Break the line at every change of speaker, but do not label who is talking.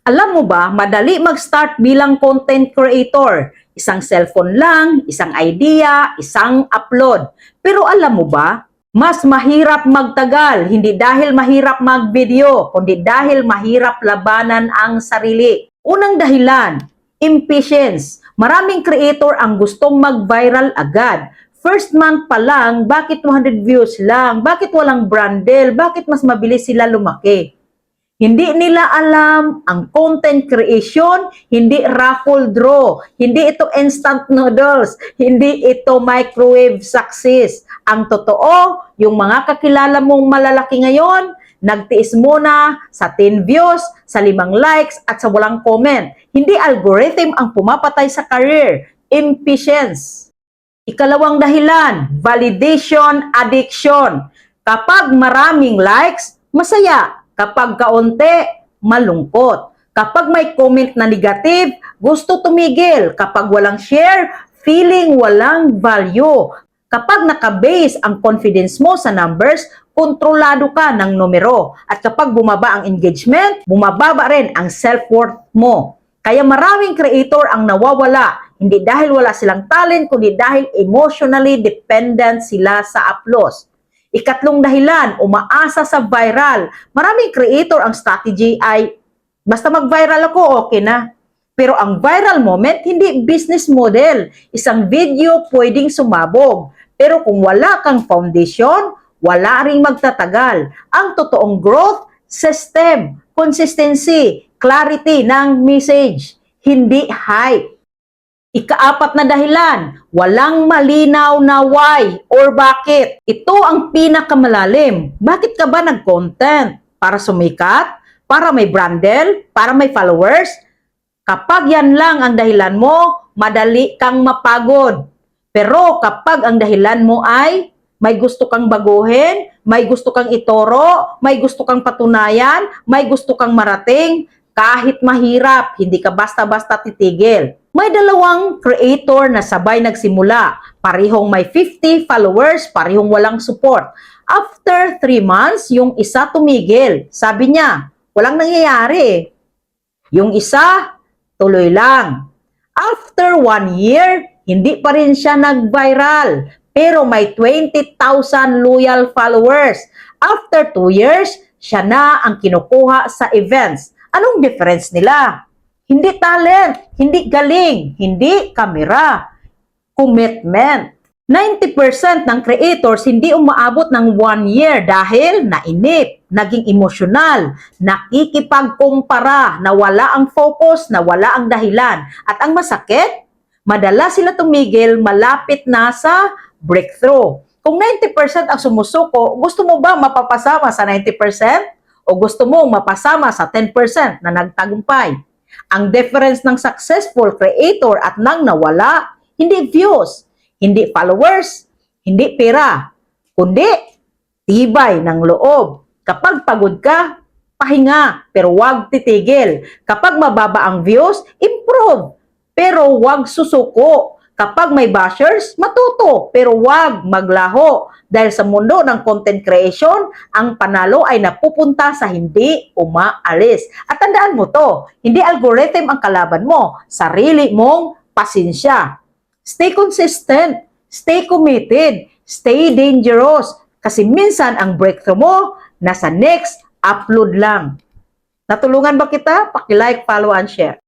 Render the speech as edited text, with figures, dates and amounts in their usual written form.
Alam mo ba, madali mag-start bilang content creator. Isang cellphone lang, isang idea, isang upload. Pero alam mo ba, mas mahirap magtagal, hindi dahil mahirap mag-video, kundi dahil mahirap labanan ang sarili. Unang dahilan, impatience. Maraming creator ang gustong mag-viral agad. First month pa lang, bakit 200 views lang? Bakit walang brand deal? Bakit mas mabilis sila lumaki? Hindi nila alam ang content creation, hindi raffle draw, hindi ito instant noodles, hindi ito microwave success. Ang totoo, yung mga kakilala mong malalaki ngayon, nagtiis muna sa 10 views, sa 5 likes, at sa walang comment. Hindi algorithm ang pumapatay sa career, impatience. Ikalawang dahilan, validation addiction. Kapag maraming likes, masaya. Kapag kaunti, malungkot. Kapag may comment na negative, gusto tumigil. Kapag walang share, feeling walang value. Kapag nakabase ang confidence mo sa numbers, kontrolado ka ng numero. At kapag bumaba ang engagement, bumababa rin ang self-worth mo. Kaya maraming creator ang nawawala, hindi dahil wala silang talent, kundi dahil emotionally dependent sila sa applause. Ikatlong dahilan, umaasa sa viral. Maraming creator ang strategy ay, basta mag-viral ako, okay na. Pero ang viral moment, hindi business model. Isang video pwedeng sumabog. Pero kung wala kang foundation, wala ring magtatagal. Ang totoong growth, system, consistency, clarity ng message, hindi hype. Ikaapat na dahilan, walang malinaw na why or bakit. Ito ang pinakamalalim. Bakit ka ba nag-content? Para sumikat? Para may brandel? Para may followers? Kapag yan lang ang dahilan mo, madali kang mapagod. Pero kapag ang dahilan mo ay may gusto kang baguhin, may gusto kang ituro, may gusto kang patunayan, may gusto kang marating, kahit mahirap, hindi ka basta-basta titigil. May dalawang creator na sabay nagsimula. Parihong may 50 followers, parihong walang support. After 3 months, yung isa tumigil. Sabi niya, walang nangyayari. Yung isa, tuloy lang. After 1 year, hindi pa rin siya nag-viral. Pero may 20,000 loyal followers. After 2 years, siya na ang kinukuha sa events. Anong difference nila? Hindi talent, hindi galing, hindi kamera, commitment. 90% ng creators hindi umaabot ng 1 year dahil nainip, naging emosyonal, nakikipagkumpara, nawala ang focus, nawala ang dahilan. At ang masakit, madalas sila tumigil malapit na sa breakthrough. Kung 90% ang sumusuko, gusto mo ba mapapasama sa 90%? O gusto mong mapasama sa 10% na nagtagumpay? Ang difference ng successful creator at nang nawala, hindi views, hindi followers, hindi pera, kundi tibay ng loob. Kapag pagod ka, pahinga, pero huwag titigil. Kapag mababa ang views, improve, pero huwag susuko. Kapag may bashers, matuto, pero huwag maglaho. Dahil sa mundo ng content creation, ang panalo ay napupunta sa hindi umaalis. At tandaan mo to, hindi algorithm ang kalaban mo, sarili mong pasensya. Stay consistent, stay committed, stay dangerous. Kasi minsan ang breakthrough mo, nasa next upload lang. Natulungan ba kita? Paki-like, follow, and share.